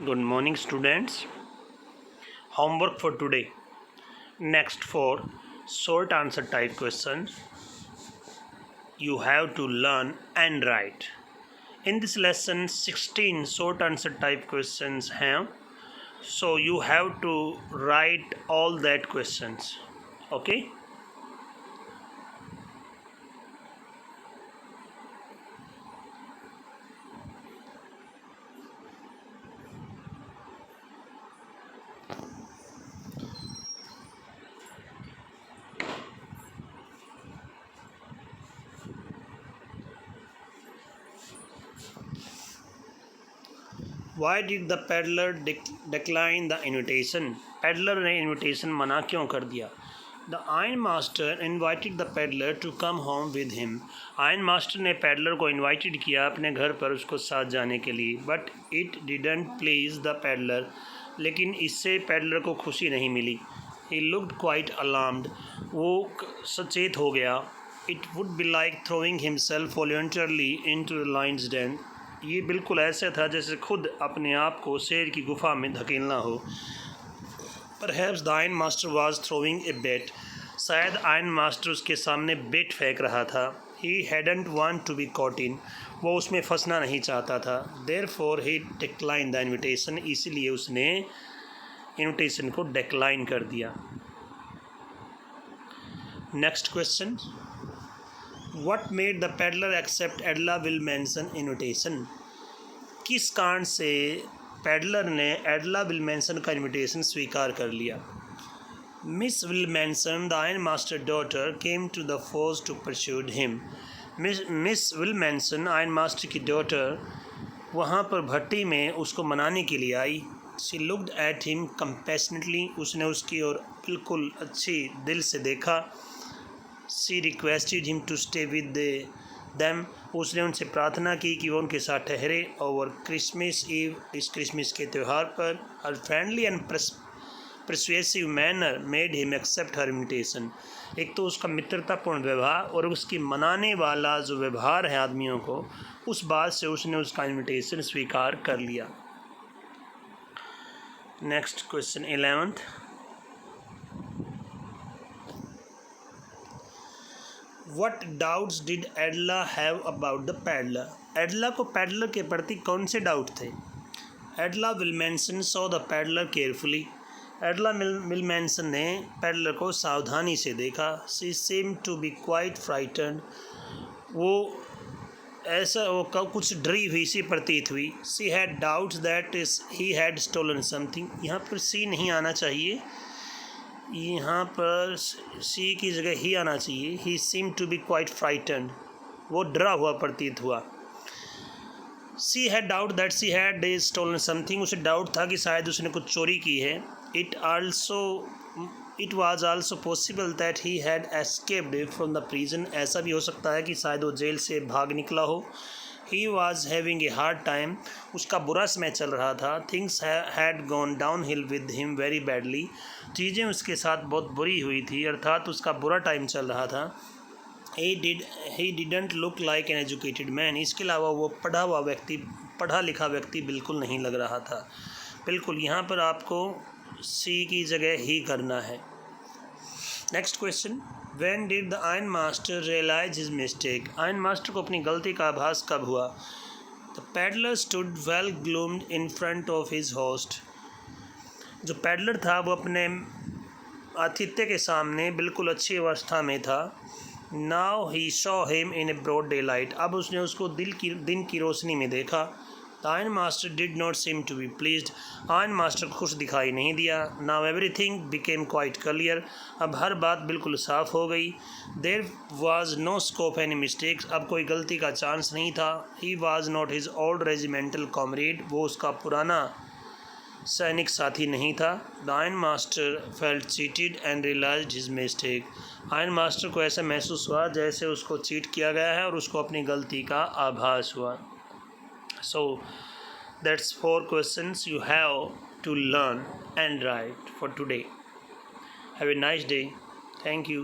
Good morning, students. Homework for today. Next, for short answer type questions, you have to learn and write. In this lesson, 16 short answer type questions have. So you have to write all that questions. Okay? Why did the peddler decline the invitation? Peddler ने invitation मना क्यों कर दिया? The iron master invited the peddler to come home with him. Iron master ने peddler को invited किया अपने घर पर उसको साथ जाने के लिए. But it didn't please the peddler. लेकिन इससे peddler को खुशी नहीं मिली. He looked quite alarmed. वो सचेत हो गया. It would be like throwing himself voluntarily into the lion's den. ये बिल्कुल ऐसा था जैसे खुद अपने आप को शेर की गुफा में धकेलना हो. Perhaps the iron master was throwing a bet. शायद आयरन मास्टर उसके सामने बेट फेंक रहा था. He hadn't want to be caught in. वो उसमें फंसना नहीं चाहता था. Therefore he declined the invitation. इसीलिए उसने इनविटेशन को डिक्लाइन कर दिया. Next question. What made the peddler accept Adela Wilmanson invitation? किस कारण से पेडलर ने एडला विलमेंसन का इनविटेशन स्वीकार कर लिया? Miss Wilmenson, the iron master daughter, came to the forge to persuade him. Miss Wilmenson, iron master की डॉटर, वहाँ पर भट्टी में उसको मनाने के लिए आई. She looked at him compassionately. उसने उसकी ओर बिल्कुल अच्छी दिल से देखा. She requested him to stay with them. उसने उनसे प्रार्थना की कि वो उनके साथ ठहरे. ओवर क्रिसमस ईव, इस क्रिसमस के त्यौहार पर, हर friendly and persuasive manner made him accept her invitation. एक तो उसका मित्रतापूर्ण व्यवहार और उसकी मनाने वाला जो व्यवहार है आदमियों को, उस बात से उसने उसका इन्विटेशन स्वीकार कर लिया. Next question 11th. What doubts did Adela have about the peddler? Adela को peddler के प्रति कौन से डाउट थे? Adela Wilmanson saw the peddler carefully. Adela Wilmanson ने peddler को सावधानी से देखा. She seemed to be quite frightened. वो कुछ डरी हुई सी प्रतीत हुई. She had doubts that he had stolen something. यहाँ पर सी नहीं आना चाहिए, यहाँ पर सी की जगह ही आना चाहिए. He seem to be quite frightened. वो डरा हुआ प्रतीत हुआ. She had doubt that she had stolen something. उसे डाउट था कि शायद उसने कुछ चोरी की है. It was also possible that he had escaped from the prison. ऐसा भी हो सकता है कि शायद वो जेल से भाग निकला हो. He was having a hard time. उसका बुरा समय चल रहा था. Things had gone down hill with him very badly. चीज़ें उसके साथ बहुत बुरी हुई थी, अर्थात उसका बुरा टाइम चल रहा था. He didn't look like an educated man. इसके अलावा वो पढ़ा लिखा व्यक्ति बिल्कुल नहीं लग रहा था. बिल्कुल यहाँ पर आपको सी की जगह ही करना है. Next question. When did the iron master realize his mistake? Iron master को अपनी गलती का आभास कब हुआ? The peddler stood well gloomed in front of his host. जो पेडलर था वो अपने आतिथ्य के सामने बिल्कुल अच्छी अवस्था में था. Now he saw him in a broad daylight. अब उसने उसको दिन की रोशनी में देखा. The iron master did not seem to be pleased. Iron master खुश दिखाई नहीं दिया. Now everything became quite clear. अब हर बात बिल्कुल साफ हो गई. There was no scope any mistakes. अब कोई गलती का चांस नहीं था. He was not his old regimental comrade. वो उसका पुराना सैनिक साथी नहीं था. The iron master felt cheated and realized his mistake. Iron master को ऐसा महसूस हुआ जैसे उसको चीट किया गया है और उसको अपनी गलती का आभास हुआ. So that's 4 questions you have to learn and write for today. Have a nice day. Thank you.